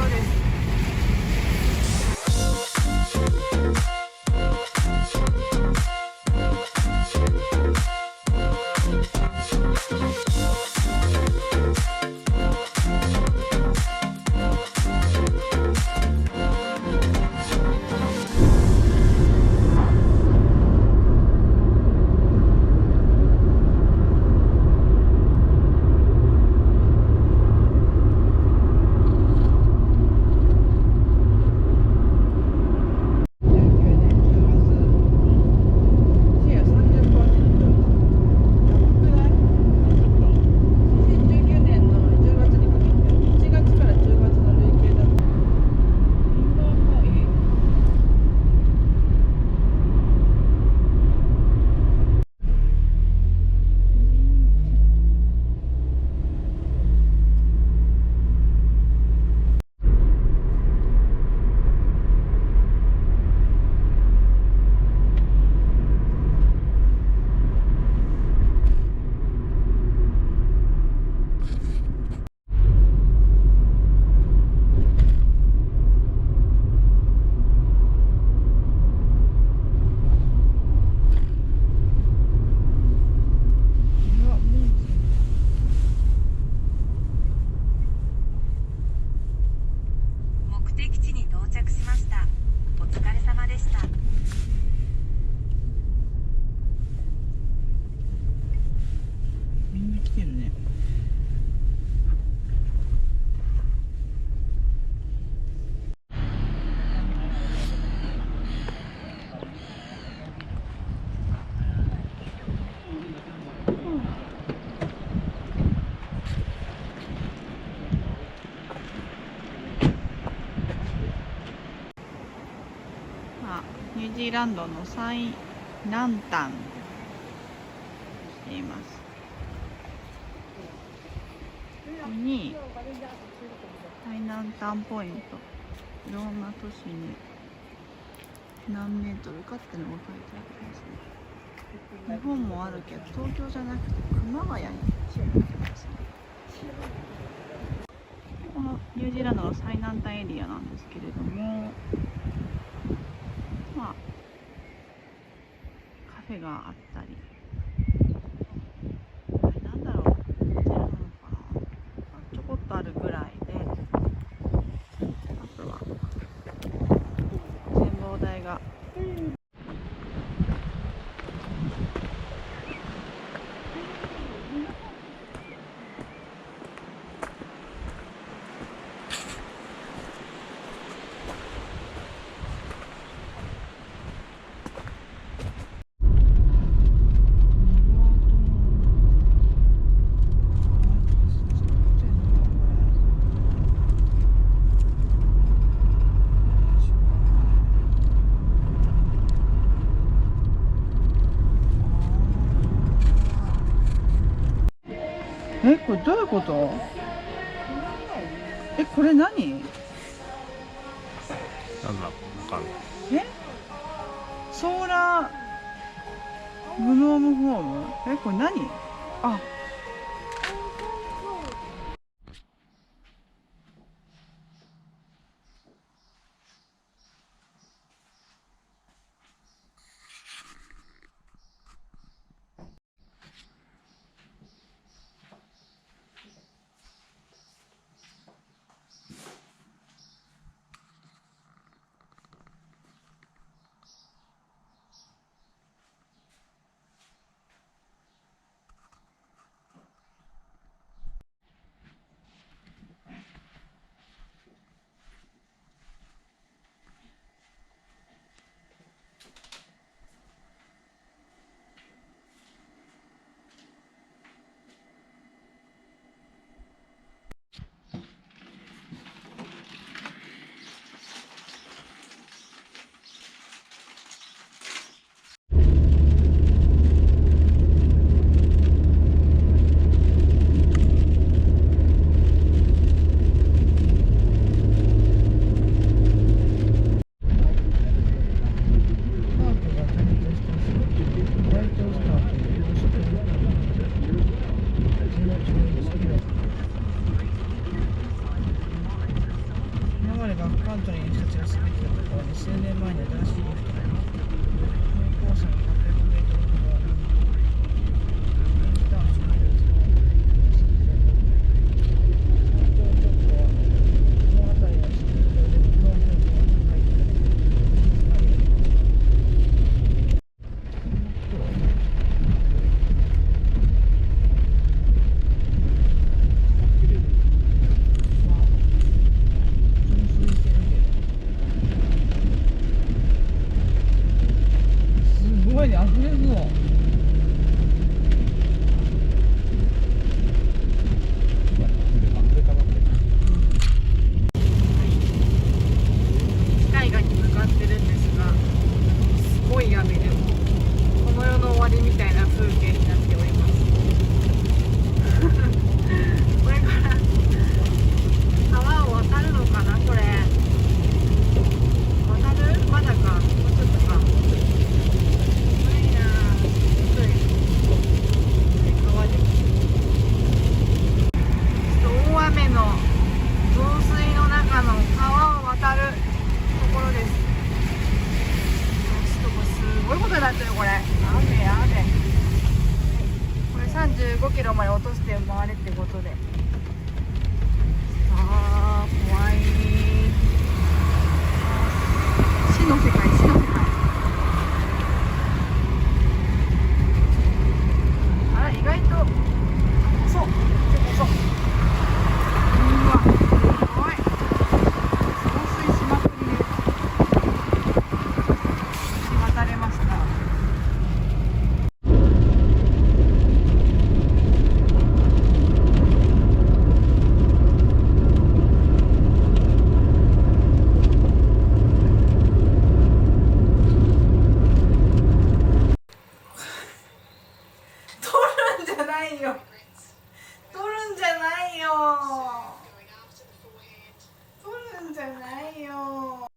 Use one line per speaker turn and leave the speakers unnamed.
です。
目的地に到着しました。お疲れ様でした。
みんな来てるね。ニュージーランドの最南端しています。ここに最南端ポイント、いろんな都市に何メートルかっていうのが書いてありますね。日本もあるけど東京じゃなくて熊谷に集まってますね。このニュージーランドの最南端エリアなんですけれども、まあカフェがあったり、なんだろう、ホテルなのかな、ちょこっとあるぐらいで、あとは展望台が。これどういうこと？これ何？
なんだわかんない。
ソーラーグノームホーム？これ何？あ、数年前に新しいリフトが高さの800メートルほどあるインターンしないですよ。山頂ちょっとこの辺りはスキー場でも標準語が高いのですごいね、溢れるぞ。海岸に向かってるんですが、すごい雨でこの世の終わりみたいな風景になっております。これから川を渡るのかな、これ。渡る？まだか、もうちょっとか。大雨の増水の中の川を渡るところです。ちょっとこれすごいことになってるこれ。雨。これ35キロまで落として回れってことで。あー怖い。死の世界。あら意外と細っ。結構細っ。うわ、すごい。増水しまくりです。渡れました。取るんじゃないよ。取るんじゃないよ。